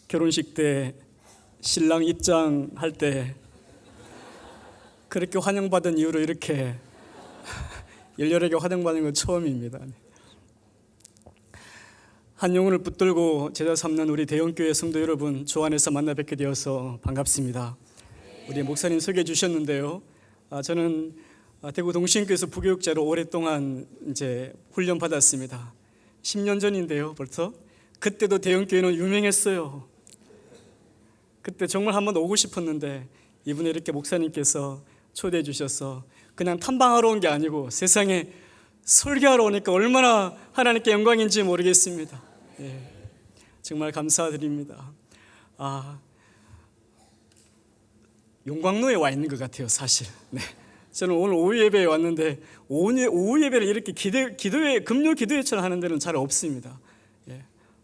결혼식 때 신랑 입장할 때 그렇게 환영받은 이후로 이렇게 열렬하게 환영받는 건 처음입니다. 한 영혼을 붙들고 제자 삼는 우리 대형교회 성도 여러분, 주 안에서 만나 뵙게 되어서 반갑습니다. 우리 목사님 소개해 주셨는데요. 저는 대구 동신교에서 부교육자로 오랫동안 이제 훈련 받았습니다. 10년 전인데요, 벌써. 그때도 대형교회는 유명했어요. 그때 정말 한번 오고 싶었는데 이분이 이렇게 목사님께서 초대해 주셔서 그냥 탐방하러 온 게 아니고 세상에 설교하러 오니까 얼마나 하나님께 영광인지 모르겠습니다. 정말 감사드립니다. 용광로에 와 있는 것 같아요, 사실. 저는 오늘 오후 예배에 왔는데 오후 예배를 이렇게 기도회, 금요 기도회처럼 하는 데는 잘 없습니다.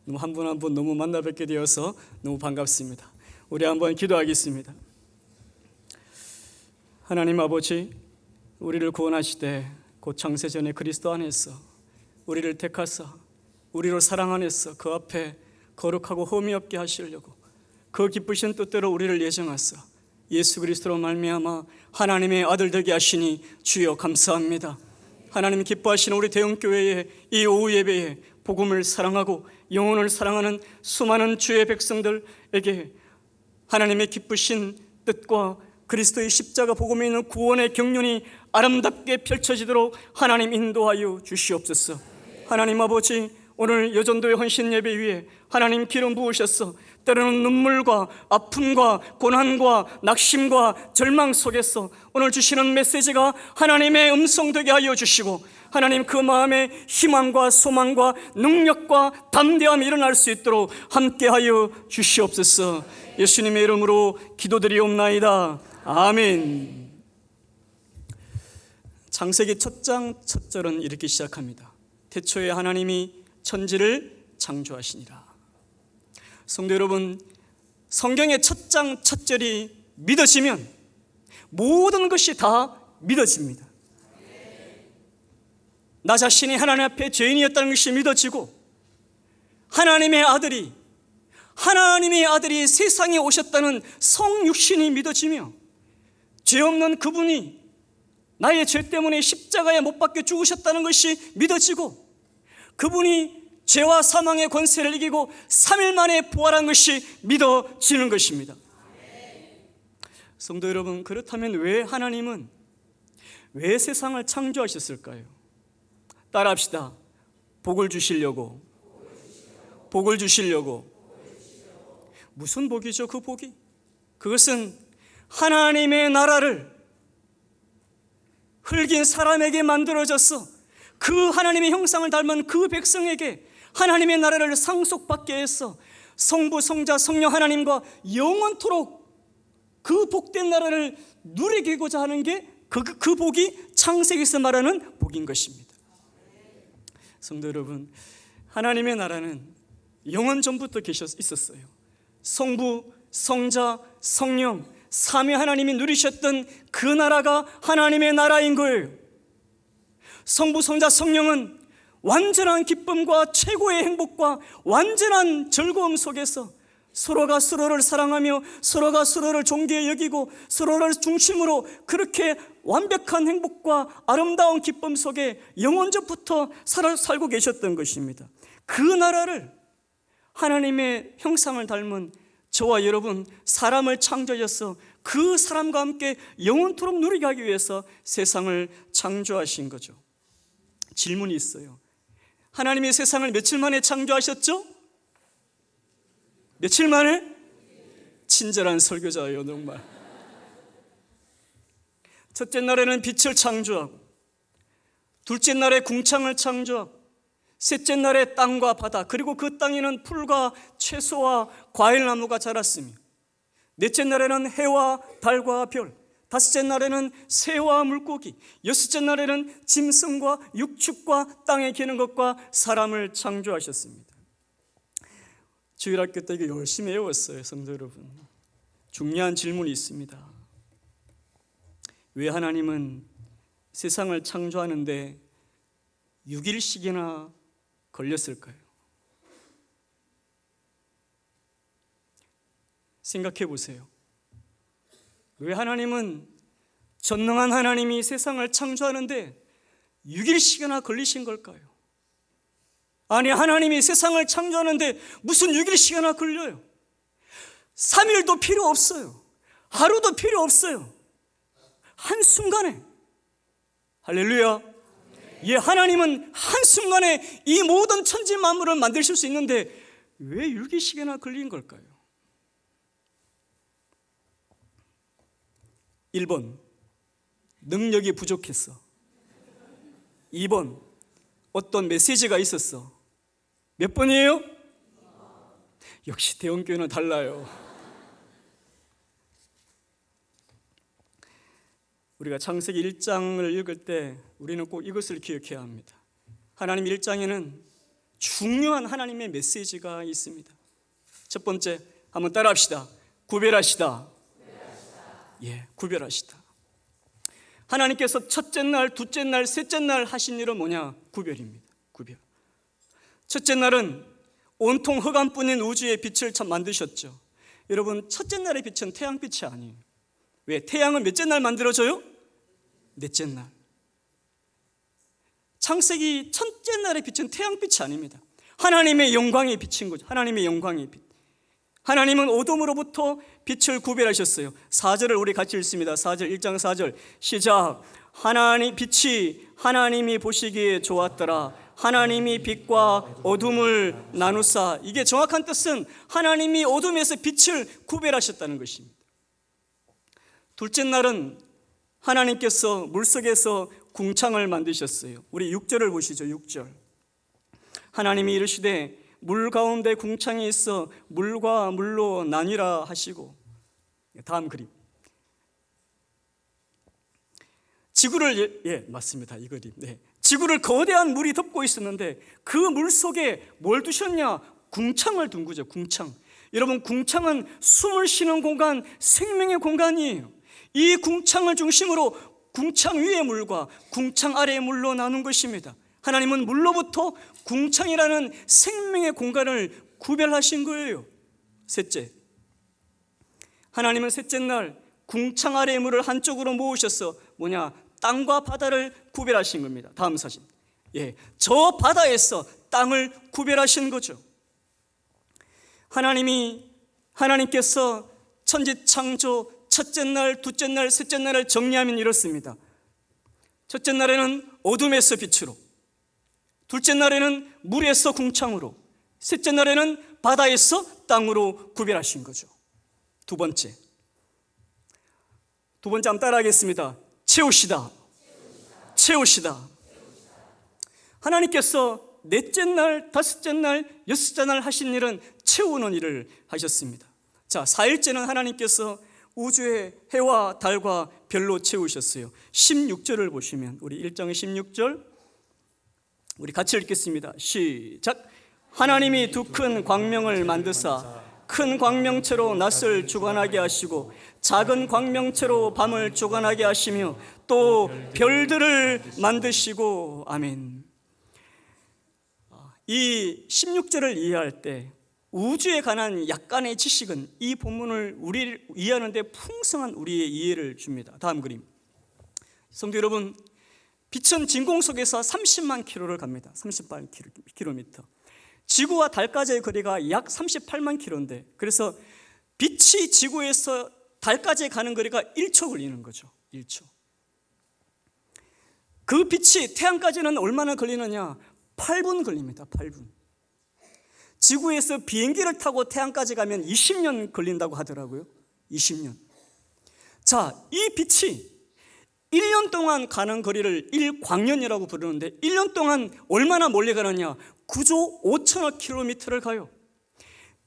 너무 한 분 한 분 너무 만나 뵙게 되어서 너무 반갑습니다. 우리 한번 기도하겠습니다. 하나님 아버지, 우리를 구원하시되 곧 창세전에 그리스도 안에서 우리를 택하사 우리로 사랑 안에서 그 앞에 거룩하고 흠이 없게 하시려고 그 기쁘신 뜻대로 우리를 예정하사 예수 그리스도로 말미암아 하나님의 아들 되게 하시니 주여 감사합니다. 하나님 기뻐하시는 우리 대형교회의 이 오후 예배에 복음을 사랑하고 영혼을 사랑하는 수많은 주의 백성들에게 하나님의 기쁘신 뜻과 그리스도의 십자가 복음에 있는 구원의 경륜이 아름답게 펼쳐지도록 하나님 인도하여 주시옵소서. 하나님 아버지, 오늘 여전도의 헌신 예배 위에 하나님 기름 부으셔서 때로는 눈물과 아픔과 고난과 낙심과 절망 속에서 오늘 주시는 메시지가 하나님의 음성 되게 하여 주시고 하나님 그 마음에 희망과 소망과 능력과 담대함이 일어날 수 있도록 함께하여 주시옵소서. 예수님의 이름으로 기도드리옵나이다. 아멘. 창세기 첫 장 첫 절은 이렇게 시작합니다. 태초에 하나님이 천지를 창조하시니라. 성도 여러분, 성경의 첫 장 첫 절이 믿어지면 모든 것이 다 믿어집니다. 나 자신이 하나님 앞에 죄인이었다는 것이 믿어지고 하나님의 아들이 세상에 오셨다는 성육신이 믿어지며 죄 없는 그분이 나의 죄 때문에 십자가에 못 박혀 죽으셨다는 것이 믿어지고 그분이 죄와 사망의 권세를 이기고 3일 만에 부활한 것이 믿어지는 것입니다. 성도 여러분, 그렇다면 왜 하나님은 왜 세상을 창조하셨을까요? 따라합시다. 복을 주시려고. 무슨 복이죠? 그 복이 그것은 하나님의 나라를 흙인 사람에게 만들어져서 그 하나님의 형상을 닮은 그 백성에게 하나님의 나라를 상속받게 해서 성부, 성자, 성령 하나님과 영원토록 그 복된 나라를 누리고자 하는 게 그 복이 창세기에서 말하는 복인 것입니다. 성도 여러분, 하나님의 나라는 영원 전부터 있었어요. 성부, 성자, 성령 삼위 하나님이 누리셨던 그 나라가 하나님의 나라인 거예요. 성부, 성자, 성령은 완전한 기쁨과 최고의 행복과 완전한 즐거움 속에서 서로가 서로를 사랑하며 서로가 서로를 존귀히 여기고 서로를 중심으로 그렇게 완벽한 행복과 아름다운 기쁨 속에 영원전부터 살고 계셨던 것입니다. 그 나라를 하나님의 형상을 닮은 저와 여러분 사람을 창조하셔서 그 사람과 함께 영원토록 누리게 하기 위해서 세상을 창조하신 거죠. 질문이 있어요. 하나님이 세상을 며칠 만에 창조하셨죠? 며칠 만에? 친절한 설교자예요, 정말. 첫째 날에는 빛을 창조하고 둘째 날에 궁창을 창조하고 셋째 날에 땅과 바다 그리고 그 땅에는 풀과 채소와 과일나무가 자랐으며 넷째 날에는 해와 달과 별 다섯째 날에는 새와 물고기 여섯째 날에는 짐승과 육축과 땅에 기는 것과 사람을 창조하셨습니다. 주일학교 때 이거 열심히 외웠어요, 성도 여러분. 중요한 질문이 있습니다. 왜 하나님은 세상을 창조하는데 6일씩이나 걸렸을까요? 생각해 보세요. 왜 하나님은, 전능한 하나님이 세상을 창조하는데 6일씩이나 걸리신 걸까요? 아니, 하나님이 세상을 창조하는데 무슨 6일씩이나 걸려요? 3일도 필요 없어요. 하루도 필요 없어요. 한순간에. 할렐루야. 예, 하나님은 한순간에 이 모든 천지 만물을 만드실 수 있는데 왜 6일씩이나 걸린 걸까요? 1번, 능력이 부족했어. 2번, 어떤 메시지가 있었어. 몇 번이에요? 역시 대형교회는 달라요. 우리가 창세기 1장을 읽을 때 우리는 꼭 이것을 기억해야 합니다. 하나님 1장에는 중요한 하나님의 메시지가 있습니다. 첫 번째, 한번 따라합시다. 구별하시다. 예, 구별하시다. 하나님께서 첫째 날, 둘째 날, 셋째 날 하신 일은 뭐냐? 구별입니다. 구별. 첫째 날은 온통 흑암뿐인 우주의 빛을 참 만드셨죠. 여러분, 첫째 날의 빛은 태양빛이 아니에요. 왜? 태양은 몇째 날 만들어져요? 넷째 날. 창세기 첫째 날의 빛은 태양빛이 아닙니다. 하나님의 영광의 빛인 거죠. 하나님의 영광의 빛. 하나님은 어둠으로부터 빛을 구별하셨어요. 4절을 우리 같이 읽습니다. 4절, 1장 4절 시작. 하나님 빛이 하나님이 보시기에 좋았더라. 하나님이 빛과 어둠을 나누사. 이게 정확한 뜻은 하나님이 어둠에서 빛을 구별하셨다는 것입니다. 둘째 날은 하나님께서 물속에서 궁창을 만드셨어요. 우리 6절을 보시죠. 6절. 하나님이 이르시되 물 가운데 궁창이 있어 물과 물로 나뉘라 하시고. 다음 그림. 지구를, 예, 맞습니다. 이 그림. 네. 지구를 거대한 물이 덮고 있었는데 그 물 속에 뭘 두셨냐? 궁창을 둔 거죠. 궁창. 여러분, 궁창은 숨을 쉬는 공간, 생명의 공간이에요. 이 궁창을 중심으로 궁창 위의 물과 궁창 아래의 물로 나눈 것입니다. 하나님은 물로부터 궁창이라는 생명의 공간을 구별하신 거예요. 셋째, 하나님은 셋째 날 궁창 아래의 물을 한쪽으로 모으셔서 뭐냐? 땅과 바다를 구별하신 겁니다. 다음 사진. 예, 저 바다에서 땅을 구별하신 거죠. 하나님께서 천지 창조 첫째 날, 둘째 날, 셋째 날을 정리하면 이렇습니다. 첫째 날에는 어둠에서 빛으로, 둘째 날에는 물에서 궁창으로, 셋째 날에는 바다에서 땅으로 구별하신 거죠. 두 번째 한번 따라하겠습니다. 채우시다. 채우시다. 하나님께서 넷째 날, 다섯째 날, 여섯째 날 하신 일은 채우는 일을 하셨습니다. 자, 4일째는 하나님께서 우주의 해와 달과 별로 채우셨어요. 16절을 보시면, 우리 1장 16절 우리 같이 읽겠습니다. 시작. 하나님이 두 큰 광명을 만드사 큰 광명체로 낮을 주관하게 하시고 작은 광명체로 밤을 주관하게 하시며 또 별들을 만드시고. 아멘. 이 16절을 이해할 때 우주에 관한 약간의 지식은 이 본문을 우리를 이해하는 데 풍성한 우리의 이해를 줍니다. 다음 그림. 성도 여러분, 빛은 진공 속에서 30만 킬로를 갑니다. 38 킬로미터. 지구와 달까지의 거리가 약 38만 킬로인데, 그래서 빛이 지구에서 달까지 가는 거리가 1초 걸리는 거죠. 1초. 그 빛이 태양까지는 얼마나 걸리느냐? 8분 걸립니다. 8분. 지구에서 비행기를 타고 태양까지 가면 20년 걸린다고 하더라고요. 20년. 자, 이 빛이 1년 동안 가는 거리를 1광년이라고 부르는데 1년 동안 얼마나 멀리 가느냐? 9조 5천억 킬로미터를 가요.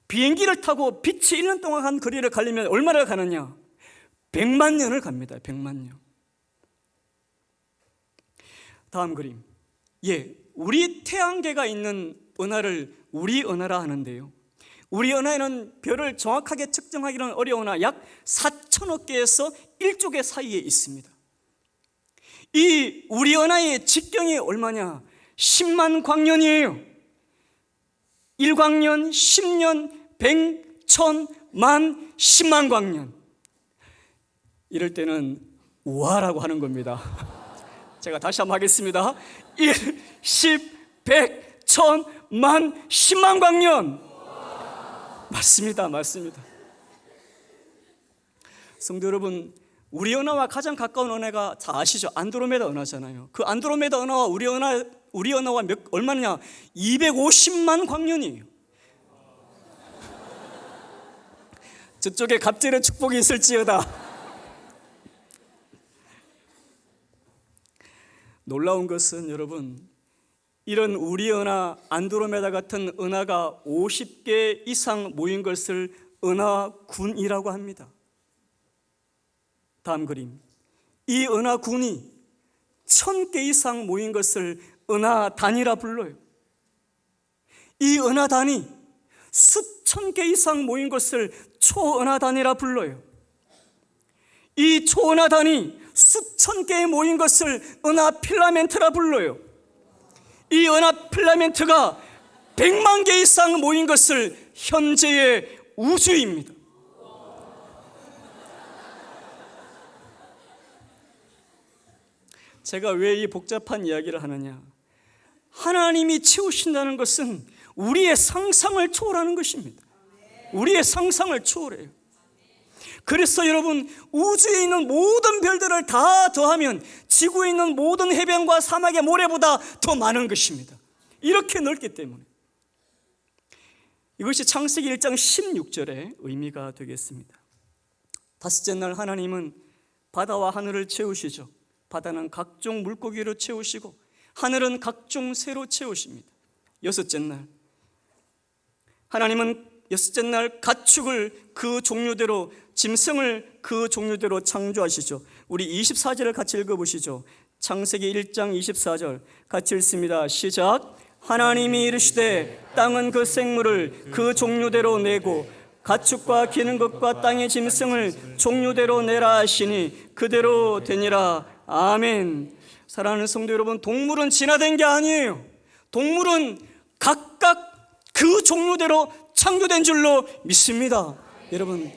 비행기를 타고 빛이 1년 동안 간 거리를 가려면 얼마나 가느냐? 100만 년을 갑니다. 100만 년. 다음 그림. 예, 우리 태양계가 있는 은하를 우리 은하라 하는데요, 우리 은하에는 별을 정확하게 측정하기는 어려우나 약 4천억 개에서 1조 개 사이에 있습니다. 이 우리 은하의 직경이 얼마냐? 10만 광년이에요. 1광년, 10년, 100, 천, 만, 10만 광년. 이럴 때는 우하라고 하는 겁니다. 제가 다시 한번 하겠습니다. 1, 10, 100, 천, 만, 10만 광년. 맞습니다. 성도 여러분, 우리 은하와 가장 가까운 은하가 다 아시죠? 안드로메다 은하잖아요. 그 안드로메다 은하와 우리 은하와 얼마냐? 250만 광년이에요. 저쪽에 갑절의 축복이 있을지어다. 놀라운 것은 여러분, 이런 우리 은하 안드로메다 같은 은하가 50개 이상 모인 것을 은하군이라고 합니다. 다음 그림, 이 은하군이 1000개 이상 모인 것을 은하단이라 불러요. 이 은하단이 수천 개 이상 모인 것을 초은하단이라 불러요. 이 초은하단이 수천 개에 모인 것을 은하 필라멘트라 불러요. 이 은하 필라멘트가 100만 개 이상 모인 것을 현재의 우주입니다. 제가 왜 이 복잡한 이야기를 하느냐? 하나님이 채우신다는 것은 우리의 상상을 초월하는 것입니다. 우리의 상상을 초월해요. 그래서 여러분, 우주에 있는 모든 별들을 다 더하면 지구에 있는 모든 해변과 사막의 모래보다 더 많은 것입니다. 이렇게 넓기 때문에. 이것이 창세기 1장 16절의 의미가 되겠습니다. 다섯째 날 하나님은 바다와 하늘을 채우시죠. 바다는 각종 물고기로 채우시고 하늘은 각종 새로 채우십니다. 여섯째 날 하나님은 여섯째 날 가축을 그 종류대로, 짐승을 그 종류대로 창조하시죠. 우리 24절을 같이 읽어보시죠. 창세기 1장 24절 같이 읽습니다. 시작. 하나님이 이르시되 땅은 그 생물을 그 종류대로 내고 가축과 기는 것과 땅의 짐승을 종류대로 내라 하시니 그대로 되니라. 아멘. 사랑하는 성도 여러분, 동물은 진화된 게 아니에요. 동물은 각각 그 종류대로 창조된 줄로 믿습니다. 여러분,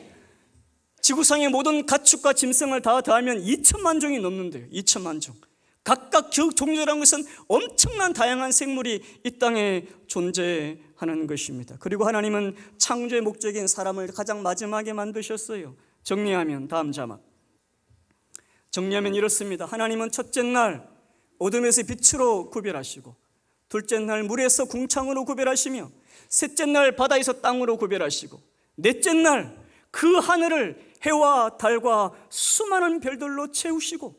지구상의 모든 가축과 짐승을 다 더하면 2천만 종이 넘는데요. 2천만 종. 각각 그 종류라는 것은 엄청난 다양한 생물이 이 땅에 존재하는 것입니다. 그리고 하나님은 창조의 목적인 사람을 가장 마지막에 만드셨어요. 정리하면 다음 자막. 정리하면 이렇습니다. 하나님은 첫째 날 어둠에서 빛으로 구별하시고, 둘째 날 물에서 궁창으로 구별하시며, 셋째 날 바다에서 땅으로 구별하시고, 넷째 날 그 하늘을 해와 달과 수많은 별들로 채우시고,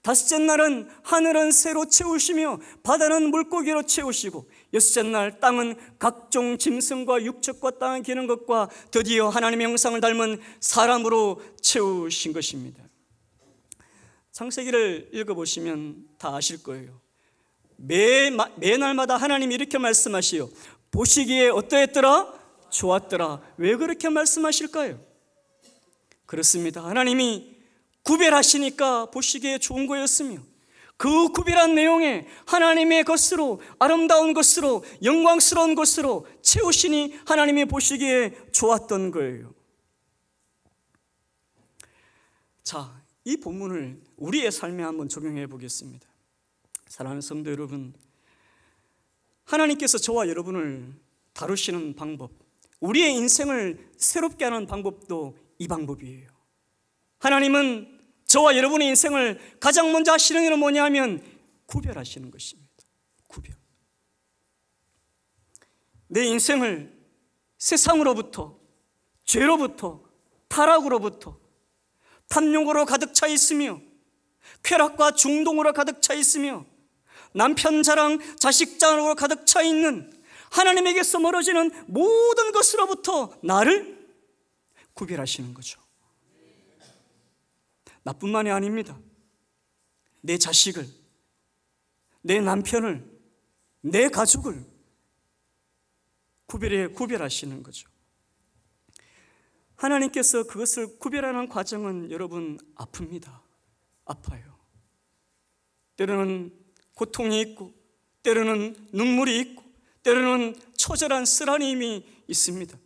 다섯째 날은 하늘은 새로 채우시며 바다는 물고기로 채우시고, 여섯째 날 땅은 각종 짐승과 육축과 땅에 기는 것과 드디어 하나님의 형상을 닮은 사람으로 채우신 것입니다. 창세기를 읽어보시면 다 아실 거예요. 매날마다 하나님이 이렇게 말씀하시요. 보시기에 어떠했더라? 좋았더라. 왜 그렇게 말씀하실까요? 그렇습니다. 하나님이 구별하시니까 보시기에 좋은 거였으며, 그 구별한 내용에 하나님의 것으로, 아름다운 것으로, 영광스러운 것으로 채우시니 하나님이 보시기에 좋았던 거예요. 자, 이 본문을 우리의 삶에 한번 적용해 보겠습니다. 사랑하는 성도 여러분, 하나님께서 저와 여러분을 다루시는 방법, 우리의 인생을 새롭게 하는 방법도 이 방법이에요. 하나님은 저와 여러분의 인생을 가장 먼저 하시는 일은 뭐냐 하면 구별하시는 것입니다. 구별. 내 인생을 세상으로부터, 죄로부터, 타락으로부터, 탐욕으로 가득 차 있으며, 쾌락과 중동으로 가득 차 있으며, 남편 자랑, 자식 자랑으로 가득 차 있는, 하나님에게서 멀어지는 모든 것으로부터 나를 구별하시는 거죠. 나뿐만이 아닙니다. 내 자식을, 내 남편을, 내 가족을 구별하시는 거죠. 하나님께서 그것을 구별하는 과정은 여러분 아픕니다. 아파요. 때로는 고통이 있고, 때로는 눈물이 있고, 때로는 처절한 쓰라림이 있습니다.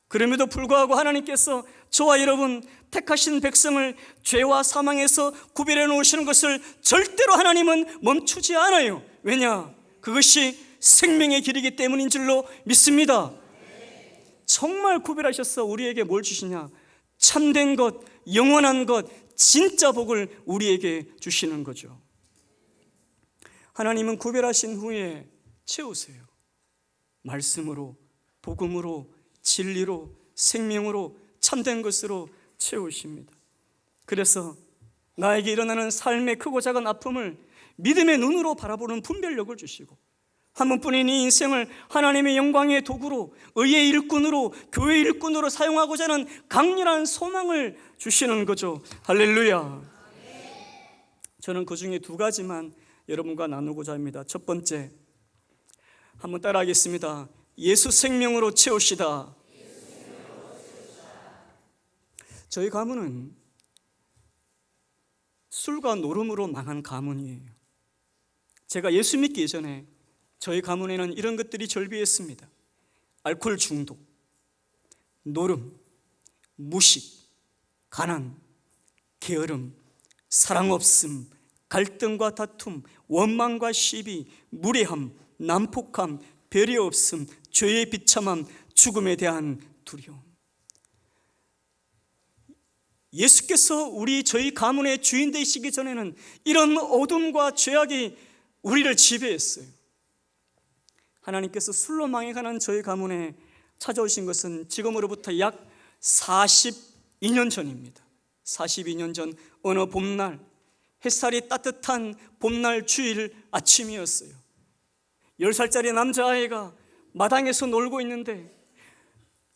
그럼에도 불구하고 하나님께서 저와 여러분 택하신 백성을 죄와 사망에서 구별해 놓으시는 것을 절대로 하나님은 멈추지 않아요. 왜냐? 그것이 생명의 길이기 때문인 줄로 믿습니다. 정말 구별하셔서 우리에게 뭘 주시냐? 참된 것, 영원한 것, 진짜 복을 우리에게 주시는 거죠. 하나님은 구별하신 후에 채우세요. 말씀으로, 복음으로, 진리로, 생명으로, 참된 것으로 채우십니다. 그래서 나에게 일어나는 삶의 크고 작은 아픔을 믿음의 눈으로 바라보는 분별력을 주시고, 한 번뿐인 이 인생을 하나님의 영광의 도구로, 의의 일꾼으로, 교회의 일꾼으로 사용하고자 하는 강렬한 소망을 주시는 거죠. 할렐루야. 저는 그 중에 두 가지만 여러분과 나누고자 합니다. 첫 번째, 한번 따라하겠습니다. 예수 생명으로 채우시다. 저희 가문은 술과 노름으로 망한 가문이에요. 제가 예수 믿기 전에 저희 가문에는 이런 것들이 절비했습니다. 알코올 중독, 노름, 무식, 가난, 게으름, 사랑 없음, 갈등과 다툼, 원망과 시비, 무례함, 난폭함, 배려 없음, 죄의 비참함, 죽음에 대한 두려움. 예수께서 저희 가문의 주인 되시기 전에는 이런 어둠과 죄악이 우리를 지배했어요. 하나님께서 술로 망해가는 저희 가문에 찾아오신 것은 지금으로부터 약 42년 전입니다. 42년 전 어느 봄날, 햇살이 따뜻한 봄날 주일 아침이었어요. 10살짜리 남자아이가 마당에서 놀고 있는데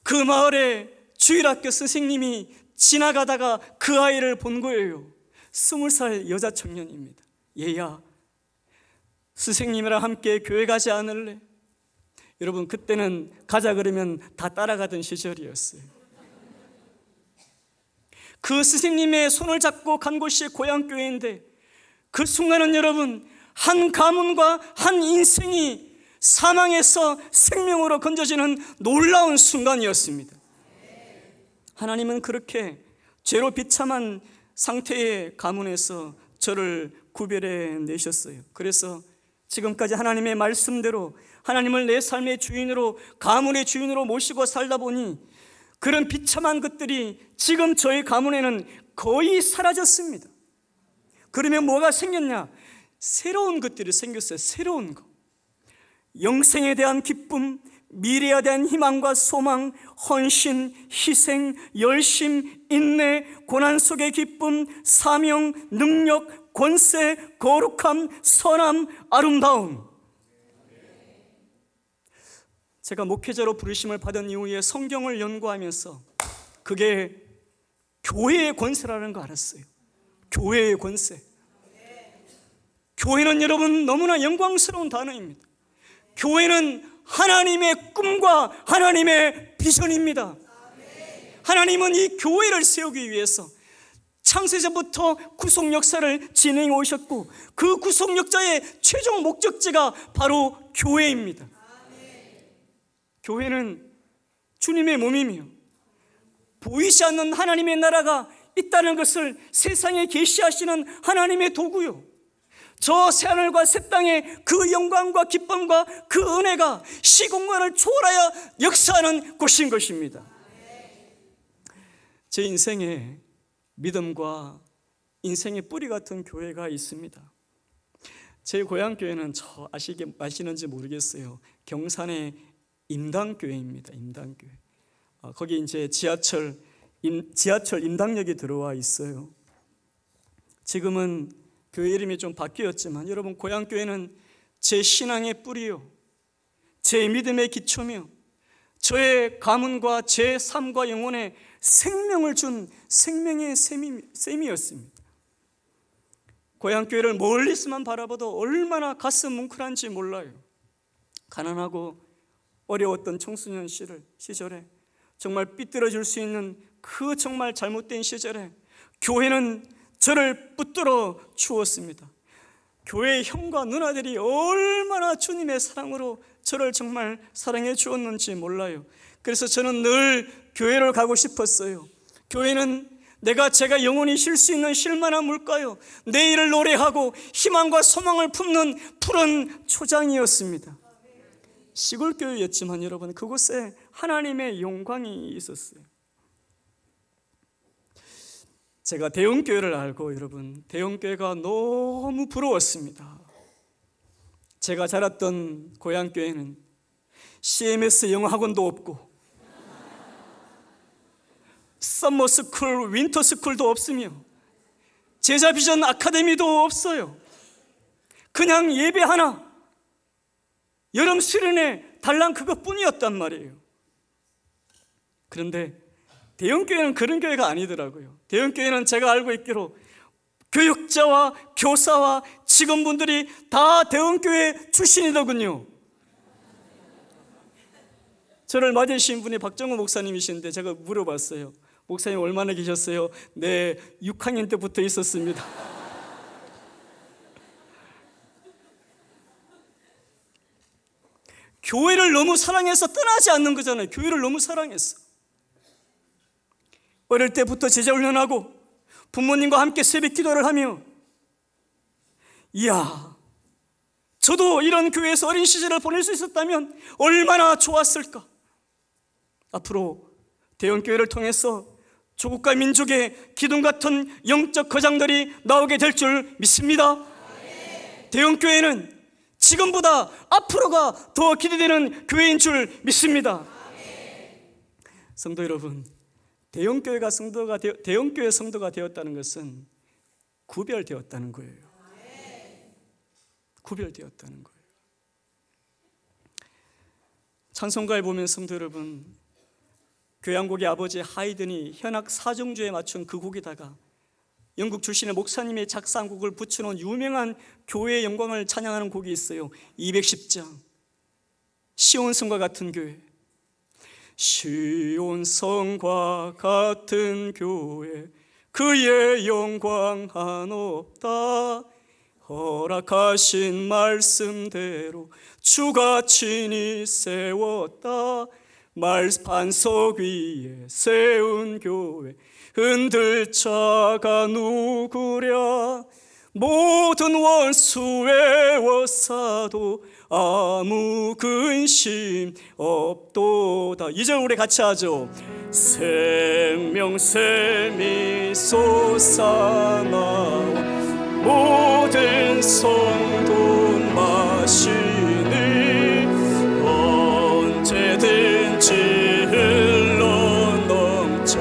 그 마을에 주일학교 선생님이 지나가다가 그 아이를 본 거예요. 20살 여자 청년입니다. 얘야, 선생님이랑 함께 교회 가지 않을래? 여러분, 그때는 가자 그러면 다 따라가던 시절이었어요. 그 스승님의 손을 잡고 간 곳이 고향교회인데, 그 순간은 여러분, 한 가문과 한 인생이 사망에서 생명으로 건져지는 놀라운 순간이었습니다. 하나님은 그렇게 죄로 비참한 상태의 가문에서 저를 구별해 내셨어요. 그래서 지금까지 하나님의 말씀대로 하나님을 내 삶의 주인으로, 가문의 주인으로 모시고 살다 보니 그런 비참한 것들이 지금 저희 가문에는 거의 사라졌습니다. 그러면 뭐가 생겼냐? 새로운 것들이 생겼어요. 새로운 거. 영생에 대한 기쁨, 미래에 대한 희망과 소망, 헌신, 희생, 열심, 인내, 고난 속의 기쁨, 사명, 능력, 권세, 거룩함, 선함, 아름다움. 제가 목회자로 부르심을 받은 이후에 성경을 연구하면서 그게 교회의 권세라는 거 알았어요. 교회의 권세. 교회는 여러분 너무나 영광스러운 단어입니다. 교회는 하나님의 꿈과 하나님의 비전입니다. 하나님은 이 교회를 세우기 위해서 창세전부터 구속 역사를 진행해 오셨고, 그 구속 역사의 최종 목적지가 바로 교회입니다. 교회는 주님의 몸이며 보이지 않는 하나님의 나라가 있다는 것을 세상에 계시하시는 하나님의 도구요, 저 새하늘과 새 땅의 그 영광과 기쁨과 그 은혜가 시공간을 초월하여 역사하는 곳인 것입니다. 제 인생에 믿음과 인생의 뿌리 같은 교회가 있습니다. 제 고향 교회는 아시는지 모르겠어요. 경산의 임당교회입니다. 임당교회. 거기 이제 지하철 임당역이 들어와 있어요. 지금은 교회 이름이 좀 바뀌었지만 여러분, 고향 교회는 제 신앙의 뿌리요, 제 믿음의 기초며 저의 가문과 제 삶과 영혼에 생명을 준 생명의 셈이었습니다. 고향 교회를 멀리서만 바라봐도 얼마나 가슴 뭉클한지 몰라요. 가난하고 어려웠던 청소년 시절에 정말 삐뚤어질 수 있는 그 정말 잘못된 시절에 교회는 저를 붙들어 주었습니다. 교회의 형과 누나들이 얼마나 주님의 사랑으로 저를 정말 사랑해 주었는지 몰라요. 그래서 저는 늘 교회를 가고 싶었어요. 교회는 제가 영원히 쉴 수 있는 쉴만한 물가요, 내일을 노래하고 희망과 소망을 품는 푸른 초장이었습니다. 시골 교회였지만 여러분, 그곳에 하나님의 영광이 있었어요. 제가 대형교회를 알고 여러분, 대형교회가 너무 부러웠습니다. 제가 자랐던 고향교회는 CMS 영어학원도 없고 서머스쿨, 윈터스쿨도 없으며 제자비전 아카데미도 없어요. 그냥 예배 하나, 여름 수련회 달랑 그것뿐이었단 말이에요. 그런데 대형교회는 그런 교회가 아니더라고요. 대형교회는 제가 알고 있기로 교육자와 교사와 직원분들이 다 대형교회 출신이더군요. 저를 맞으신 분이 박정호 목사님이신데 제가 물어봤어요. 목사님 얼마나 계셨어요? 네, 6학년 때부터 있었습니다. 교회를 너무 사랑해서 떠나지 않는 거잖아요. 교회를 너무 사랑했어. 어릴 때부터 제자 훈련하고 부모님과 함께 새벽 기도를 하며, 이야, 저도 이런 교회에서 어린 시절을 보낼 수 있었다면 얼마나 좋았을까. 앞으로 대형교회를 통해서 조국과 민족의 기둥 같은 영적 거장들이 나오게 될 줄 믿습니다. 대형교회는 지금보다 앞으로가 더 기대되는 교회인 줄 믿습니다. 성도 여러분, 대형교회 성도가 되었다는 것은 구별되었다는 거예요. 구별되었다는 거예요. 찬송가에 보면 성도 여러분, 교향곡의 아버지 하이든이 현악 사중주에 맞춘 그 곡에다가 영국 출신의 목사님의 작사한 곡을 붙여놓은 유명한 교회의 영광을 찬양하는 곡이 있어요. 210장, 시온성과 같은 교회. 시온성과 같은 교회, 그의 영광 한없다. 허락하신 말씀대로 주가 친히 세웠다. 반석 위에 세운 교회, 흔들 자가 누구랴. 모든 원수 외워사도 아무 근심 없도다. 2절 우리 같이 하죠. 생명샘이 솟아나와 모든 성도 마시니 언제든지 흘러넘쳐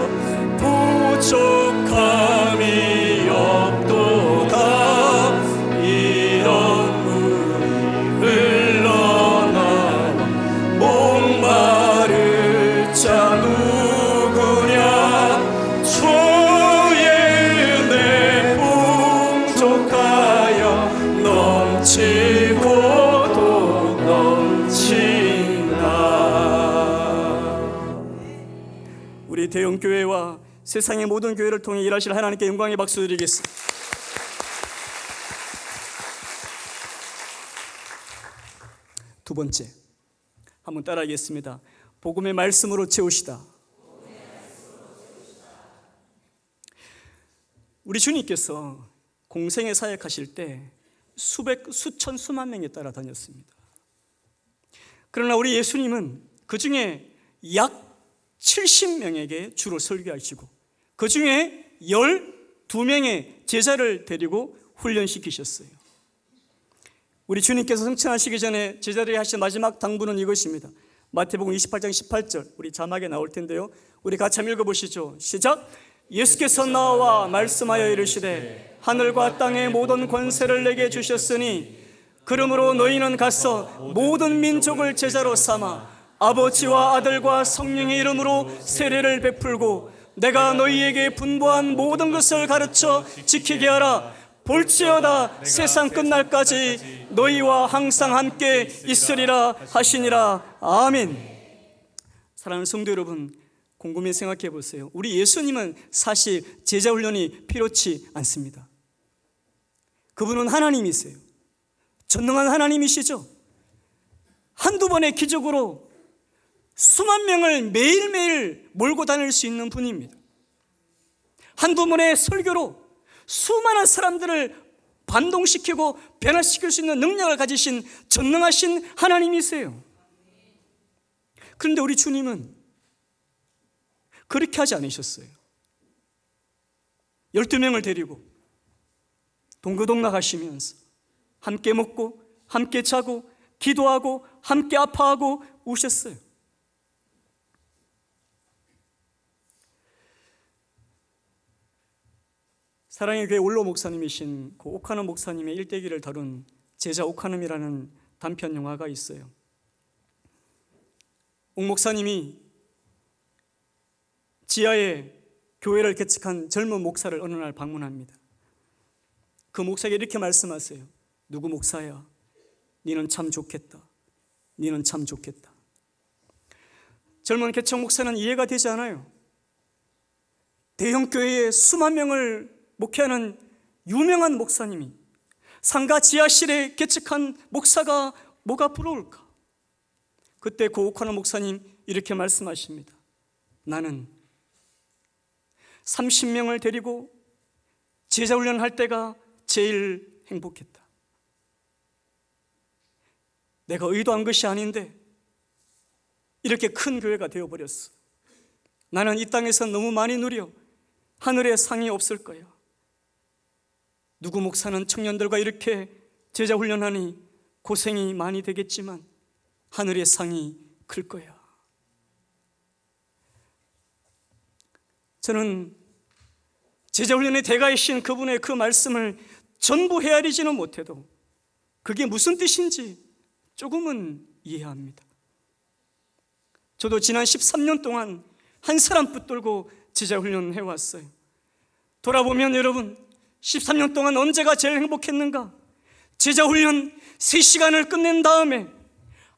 부족함이 없도다. 이런 물이 흘러나와 목마를 자 누구냐. 주의 은혜 풍족하여 넘치고 또 넘친다. 우리 대형교회와 세상의 모든 교회를 통해 일하실 하나님께 영광의 박수 드리겠습니다. 두 번째, 한번 따라하겠습니다. 복음의 말씀으로 채우시다. 우리 주님께서 공생애 사역하실 때 수천 수만 명이 따라다녔습니다. 그러나 우리 예수님은 그 중에 약 70명에게 주로 설교하시고 그 중에 12명의 제자를 데리고 훈련시키셨어요. 우리 주님께서 승천하시기 전에 제자들이 하신 마지막 당부는 이것입니다. 마태복음 28장 18절, 우리 자막에 나올 텐데요, 우리 같이 한번 읽어보시죠. 시작. 예수께서 나와 말씀하여 이르시되 하늘과 땅의 모든 권세를 내게 주셨으니 그러므로 너희는 가서 모든 민족을 제자로 삼아 아버지와 아들과 성령의 이름으로 세례를 베풀고 내가 너희에게 분부한 모든 것을 가르쳐 지키게 하라. 볼지어다 세상 끝날까지 너희와 항상 함께 있으리라 하시니라. 아멘. 사랑하는 성도 여러분, 곰곰이 생각해 보세요. 우리 예수님은 사실 제자 훈련이 필요치 않습니다. 그분은 하나님이세요. 전능한 하나님이시죠. 한두 번의 기적으로 수만 명을 매일매일 몰고 다닐 수 있는 분입니다. 한두 번의 설교로 수많은 사람들을 반동시키고 변화시킬 수 있는 능력을 가지신 전능하신 하나님이세요. 그런데 우리 주님은 그렇게 하지 않으셨어요. 12명을 데리고 동거동락 하시면서 함께 먹고 함께 자고 기도하고 함께 아파하고 우셨어요. 사랑의 교회 원로 목사님이신 그 오카노 목사님의 일대기를 다룬 제자 오카노이라는 단편 영화가 있어요. 옥 목사님이 지하에 교회를 개척한 젊은 목사를 어느 날 방문합니다. 그 목사에게 이렇게 말씀하세요. 누구 목사야? 니는 참 좋겠다. 니는 참 좋겠다. 젊은 개척 목사는 이해가 되지 않아요. 대형 교회에 수만 명을 목회하는 유명한 목사님이 상가 지하실에 개척한 목사가 뭐가 부러울까? 그때 그 오카노 목사님 이렇게 말씀하십니다. 나는 30명을 데리고 제자훈련할 때가 제일 행복했다. 내가 의도한 것이 아닌데 이렇게 큰 교회가 되어버렸어. 나는 이 땅에서 너무 많이 누려 하늘에 상이 없을 거야. 누구 목사는 청년들과 이렇게 제자훈련하니 고생이 많이 되겠지만 하늘의 상이 클 거야. 저는 제자훈련의 대가이신 그분의 그 말씀을 전부 헤아리지는 못해도 그게 무슨 뜻인지 조금은 이해합니다. 저도 지난 13년 동안 한 사람 붙들고 제자훈련 해왔어요. 돌아보면 여러분 13년 동안 언제가 제일 행복했는가? 제자훈련 3시간을 끝낸 다음에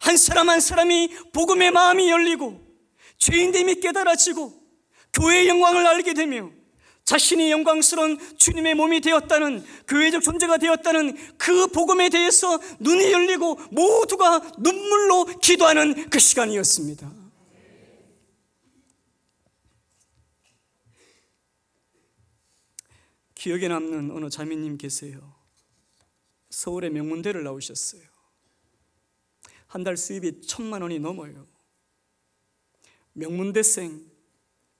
한 사람 한 사람이 복음의 마음이 열리고 죄인됨이 깨달아지고 교회의 영광을 알게 되며 자신이 영광스러운 주님의 몸이 되었다는, 교회적 존재가 되었다는 그 복음에 대해서 눈이 열리고 모두가 눈물로 기도하는 그 시간이었습니다. 기억에 남는 어느 자매님 계세요. 서울의 명문대를 나오셨어요. 한 달 수입이 1,000만 원이 넘어요. 명문대생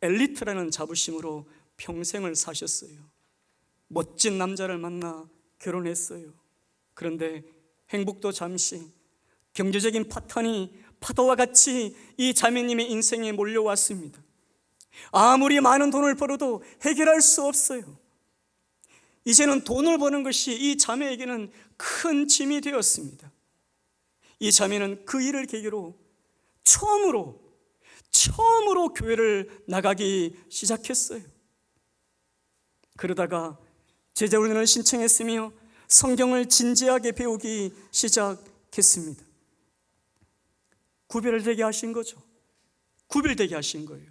엘리트라는 자부심으로 평생을 사셨어요. 멋진 남자를 만나 결혼했어요. 그런데 행복도 잠시, 경제적인 파탄이 파도와 같이 이 자매님의 인생에 몰려왔습니다. 아무리 많은 돈을 벌어도 해결할 수 없어요. 이제는 돈을 버는 것이 이 자매에게는 큰 짐이 되었습니다. 이 자매는 그 일을 계기로 처음으로 교회를 나가기 시작했어요. 그러다가 제자훈련을 신청했으며 성경을 진지하게 배우기 시작했습니다. 구별되게 하신 거죠. 구별되게 하신 거예요.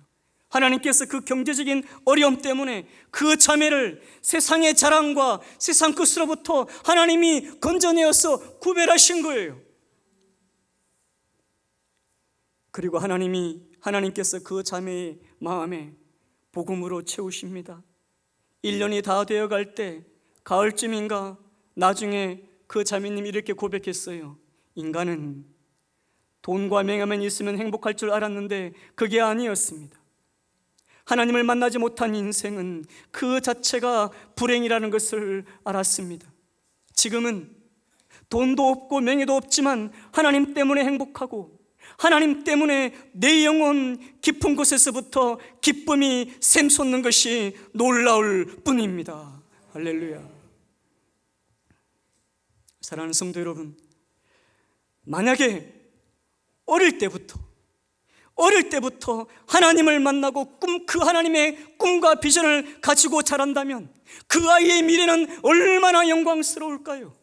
하나님께서 그 경제적인 어려움 때문에 그 자매를 세상의 자랑과 세상 것으로부터 하나님이 건져내어서 구별하신 거예요. 그리고 하나님께서 그 자매의 마음에 복음으로 채우십니다. 1년이 다 되어갈 때 가을쯤인가 나중에 그 자매님이 이렇게 고백했어요. 인간은 돈과 명예만 있으면 행복할 줄 알았는데 그게 아니었습니다. 하나님을 만나지 못한 인생은 그 자체가 불행이라는 것을 알았습니다. 지금은 돈도 없고 명예도 없지만 하나님 때문에 행복하고 하나님 때문에 내 영혼 깊은 곳에서부터 기쁨이 샘솟는 것이 놀라울 뿐입니다. 할렐루야. 사랑하는 성도 여러분, 만약에 어릴 때부터 하나님을 만나고 그 하나님의 꿈과 비전을 가지고 자란다면 그 아이의 미래는 얼마나 영광스러울까요?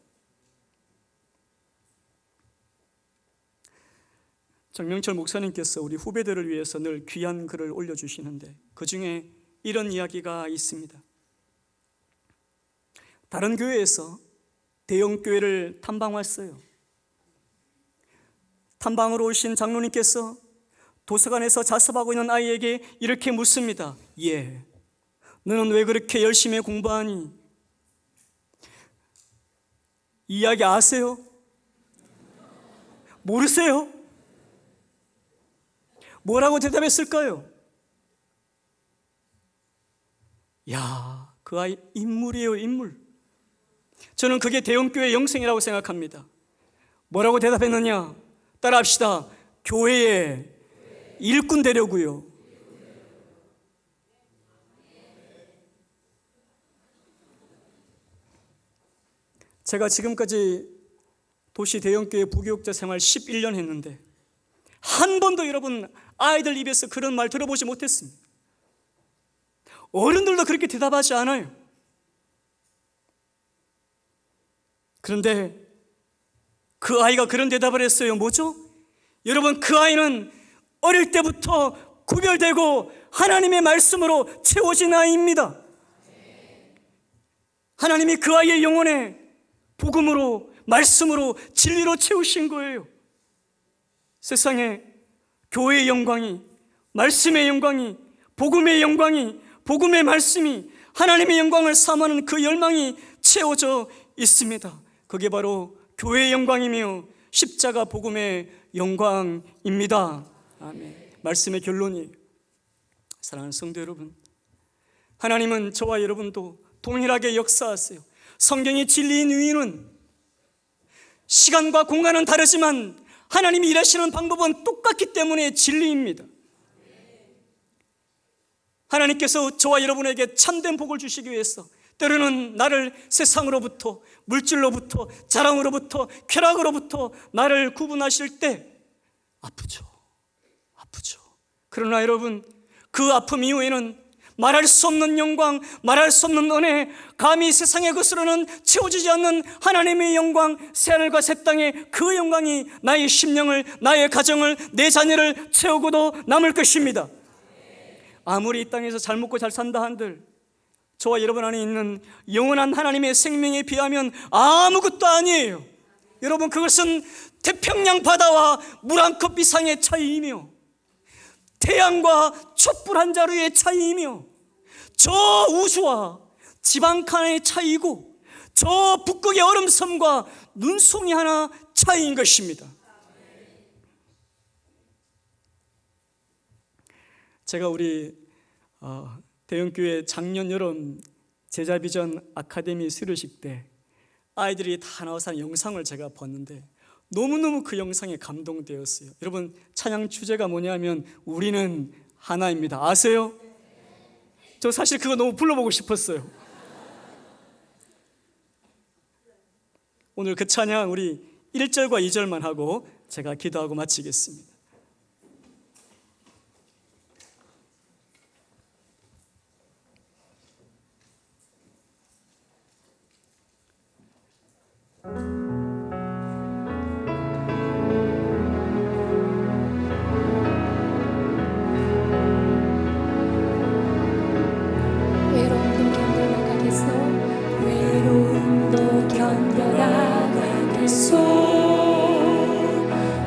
정명철 목사님께서 우리 후배들을 위해서 늘 귀한 글을 올려주시는데 그 중에 이런 이야기가 있습니다. 다른 교회에서 대형 교회를 탐방 왔어요. 탐방으로 오신 장로님께서 도서관에서 자습하고 있는 아이에게 이렇게 묻습니다. 예, 너는 왜 그렇게 열심히 공부하니? 이 이야기 아세요? 모르세요? 뭐라고 대답했을까요? 야, 그 아이 인물이에요, 인물. 저는 그게 대형교회 영성이라고 생각합니다. 뭐라고 대답했느냐? 따라합시다. 교회에 일꾼 되려고요. 제가 지금까지 도시 대형교회 부교육자 생활 11년 했는데 한 번도 여러분 아이들 입에서 그런 말 들어보지 못했습니다. 어른들도 그렇게 대답하지 않아요. 그런데 그 아이가 그런 대답을 했어요. 뭐죠? 여러분, 그 아이는 어릴 때부터 구별되고 하나님의 말씀으로 채워진 아이입니다. 하나님이 그 아이의 영혼에 복음으로, 말씀으로, 진리로 채우신 거예요. 세상에 교회의 영광이, 말씀의 영광이, 복음의 영광이, 복음의 말씀이 하나님의 영광을 삼하는 그 열망이 채워져 있습니다. 그게 바로 교회의 영광이며 십자가 복음의 영광입니다. 아멘. 말씀의 결론이에요. 사랑하는 성도 여러분, 하나님은 저와 여러분도 동일하게 역사하세요. 성경이 진리인 이유는 시간과 공간은 다르지만 하나님이 일하시는 방법은 똑같기 때문에 진리입니다. 하나님께서 저와 여러분에게 참된 복을 주시기 위해서 때로는 나를 세상으로부터, 물질로부터, 자랑으로부터, 쾌락으로부터 나를 구분하실 때 아프죠. 그러나 여러분, 그 아픔 이후에는 말할 수 없는 영광, 말할 수 없는 은혜, 감히 세상의 것으로는 채워지지 않는 하나님의 영광, 새하늘과 새 땅의 그 영광이 나의 심령을, 나의 가정을, 내 자녀를 채우고도 남을 것입니다. 아무리 이 땅에서 잘 먹고 잘 산다 한들 저와 여러분 안에 있는 영원한 하나님의 생명에 비하면 아무것도 아니에요. 여러분, 그것은 태평양 바다와 물 한 컵 이상의 차이이며 태양과 촛불 한 자루의 차이이며 저 우주와 집 한 칸의 차이고 저 북극의 얼음섬과 눈송이 하나 차이인 것입니다. 제가 우리 대형교회 작년 여름 제자비전 아카데미 수료식 때 아이들이 다 나와서 하는 영상을 제가 봤는데 너무너무 그 영상에 감동되었어요. 여러분, 찬양 주제가 뭐냐면 우리는 하나입니다. 아세요? 저 사실 그거 너무 불러보고 싶었어요. 오늘 그 찬양 우리 1절과 2절만 하고 제가 기도하고 마치겠습니다. 외로움도 견뎌나가겠소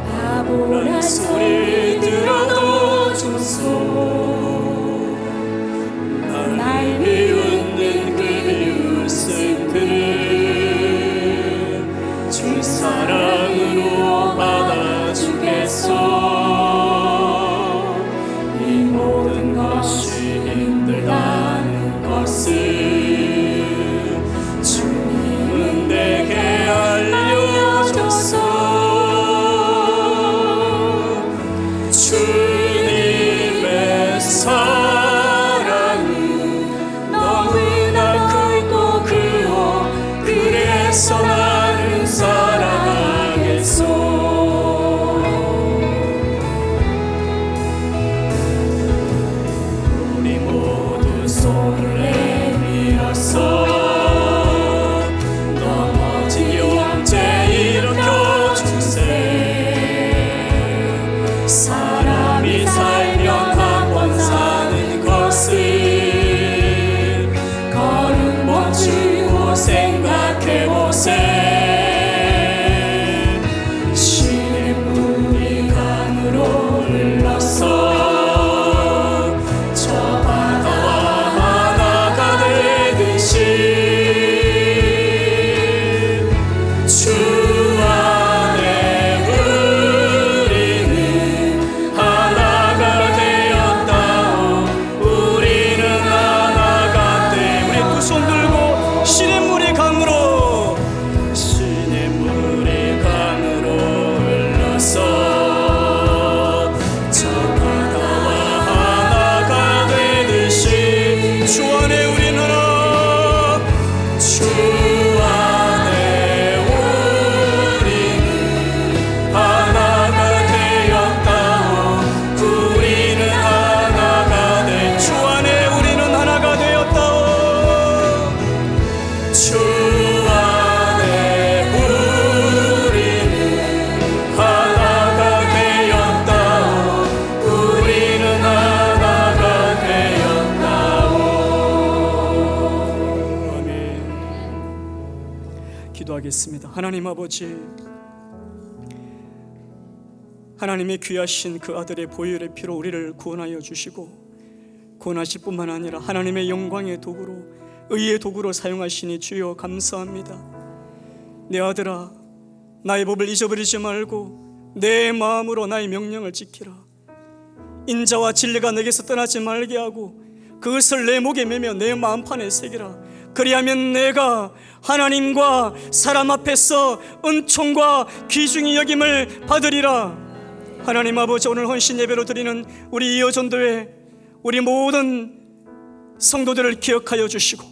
바보라 기도하겠습니다. 하나님 아버지, 하나님의 귀하신 그 아들의 보혈의 피로 우리를 구원하여 주시고 구원하실 뿐만 아니라 하나님의 영광의 도구로, 의의 도구로 사용하시니 주여 감사합니다. 내 아들아, 나의 법을 잊어버리지 말고 내 마음으로 나의 명령을 지키라. 인자와 진리가 내게서 떠나지 말게 하고 그것을 내 목에 매며 내 마음판에 새기라. 그리하면 내가 하나님과 사람 앞에서 은총과 귀중히 여김을 받으리라. 하나님 아버지, 오늘 헌신 예배로 드리는 우리 이어전도회 우리 모든 성도들을 기억하여 주시고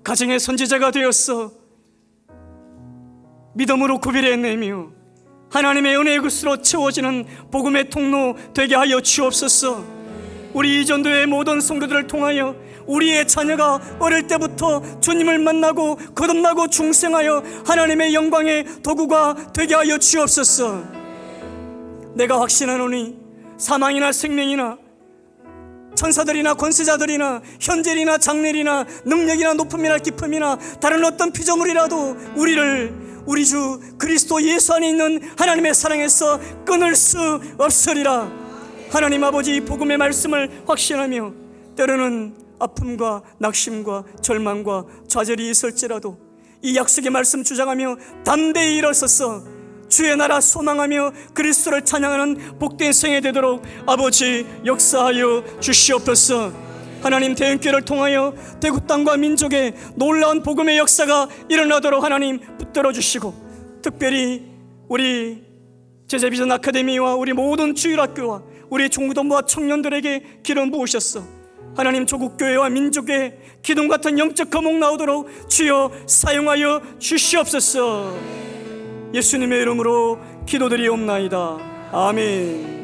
가정의 선지자가 되어서 믿음으로 구별해내며 하나님의 은혜의 그릇으로 채워지는 복음의 통로 되게 하여 주옵소서. 우리 이전도의 모든 성도들을 통하여 우리의 자녀가 어릴 때부터 주님을 만나고 거듭나고 중생하여 하나님의 영광의 도구가 되게 하여 주옵소서. 내가 확신하노니 사망이나 생명이나 천사들이나 권세자들이나 현재이나 장래이나 능력이나 높음이나 깊음이나 다른 어떤 피조물이라도 우리를 우리 주 그리스도 예수 안에 있는 하나님의 사랑에서 끊을 수 없으리라. 하나님 아버지, 이 복음의 말씀을 확신하며 때로는 아픔과 낙심과 절망과 좌절이 있을지라도 이 약속의 말씀 주장하며 담대히 일어서서 주의 나라 소망하며 그리스도를 찬양하는 복된 생애 되도록 아버지 역사하여 주시옵소서. 하나님, 대형교회를 통하여 대구 땅과 민족의 놀라운 복음의 역사가 일어나도록 하나님 붙들어 주시고, 특별히 우리 제자비전 아카데미와 우리 모든 주일학교와 우리 종부동부와 청년들에게 기름 부으셨어 하나님, 조국교회와 민족의 기둥 같은 영적 거목 나오도록 주여 사용하여 주시옵소서. 예수님의 이름으로 기도드리옵나이다. 아멘.